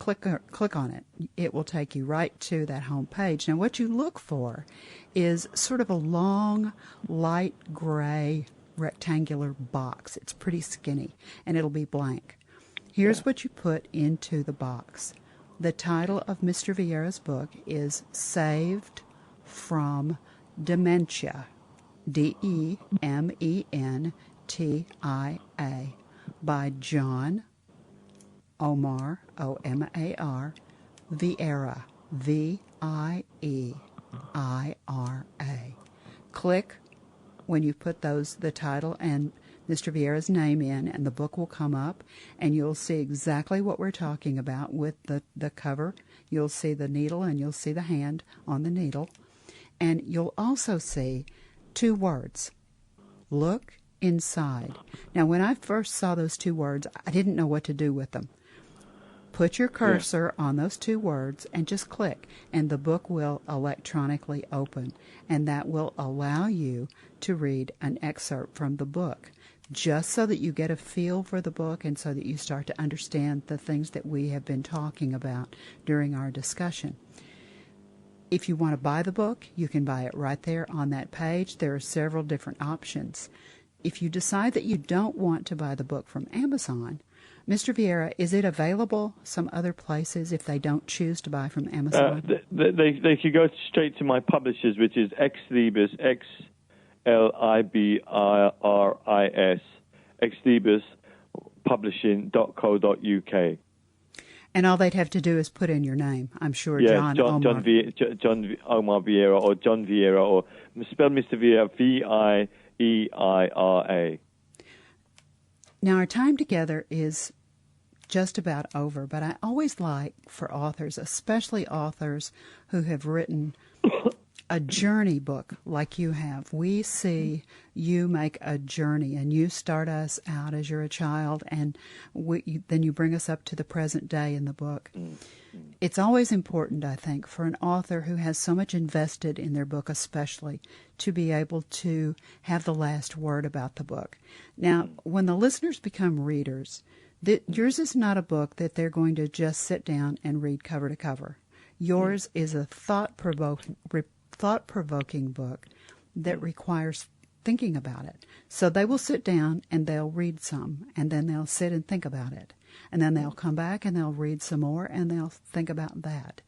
click on it, it will take you right to that home page. Now, what you look for is sort of a long, light gray rectangular box. It's pretty skinny, and it'll be blank. Here's what you put into the box. The title of Mr. Vieira's book is Saved from Dementia, Dementia, by John Omar, Omar, Vieira, Vieira. Click when you put the title and Mr. Vieira's name in, and the book will come up, and you'll see exactly what we're talking about with the cover. You'll see the needle, and you'll see the hand on the needle. And you'll also see 2 words, look inside. Now, when I first saw those 2 words, I didn't know what to do with them. Put your cursor on those 2 words and just click, and the book will electronically open, and that will allow you to read an excerpt from the book, just so that you get a feel for the book and so that you start to understand the things that we have been talking about during our discussion. If you want to buy the book, you can buy it right there on that page. There are several different options. If you decide that you don't want to buy the book from Amazon, Mr. Vieira, is it available some other places if they don't choose to buy from Amazon? They could go straight to my publishers, which is Xlibris, Xlibris, xlibrispublishing.co.uk. And all they'd have to do is put in your name, I'm sure. John Omar Vieira, or John Vieira, or spell Mr. Vieira, Vieira. Now, our time together is just about over, but I always like for authors, especially authors who have written a journey book like you have. We see you make a journey, and you start us out as you're a child, and then you bring us up to the present day in the book. It's always important, I think, for an author who has so much invested in their book especially, to be able to have the last word about the book. Now, when the listeners become readers, yours is not a book that they're going to just sit down and read cover to cover. Yours is a thought-provoking book that requires thinking about it. So they will sit down and they'll read some, and then they'll sit and think about it. And then they'll come back and they'll read some more, and they'll think about that.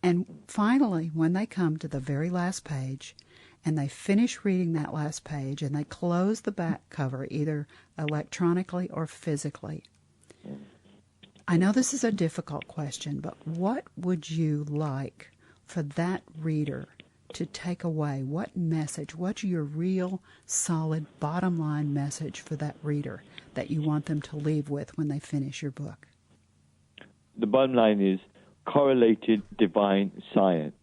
And finally, when they come to the very last page, and they finish reading that last page, and they close the back cover, either electronically or physically. I know this is a difficult question, but what would you like for that reader to take away? What message, what's your real, solid, bottom-line message for that reader that you want them to leave with when they finish your book? The bottom line is correlated divine science.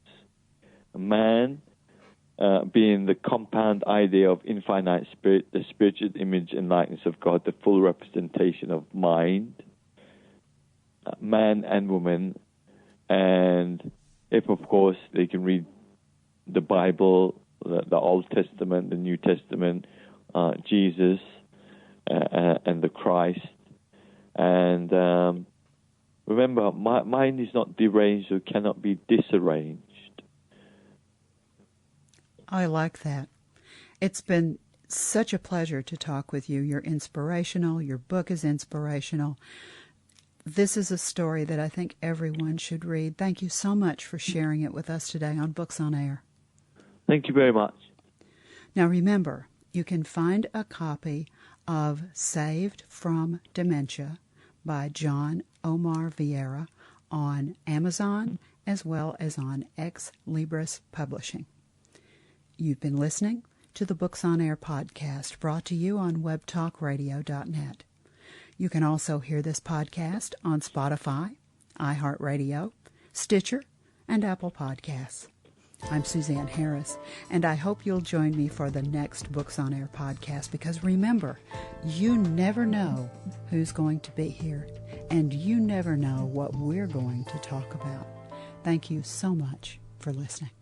Man being the compound idea of infinite spirit, the spiritual image and likeness of God, the full representation of mind, man and woman, and if, of course, they can read the Bible, the Old Testament, the New Testament, Jesus, and the Christ. And remember, mind is not deranged or cannot be disarranged. I like that. It's been such a pleasure to talk with you. You're inspirational. Your book is inspirational. This is a story that I think everyone should read. Thank you so much for sharing it with us today on Books on Air. Thank you very much. Now remember, you can find a copy of Saved from Dementia by John Omar Vieira on Amazon as well as on Xlibris Publishing. You've been listening to the Books on Air podcast, brought to you on webtalkradio.net. You can also hear this podcast on Spotify, iHeartRadio, Stitcher, and Apple Podcasts. I'm Suzanne Harris, and I hope you'll join me for the next Books on Air podcast, because remember, you never know who's going to be here, and you never know what we're going to talk about. Thank you so much for listening.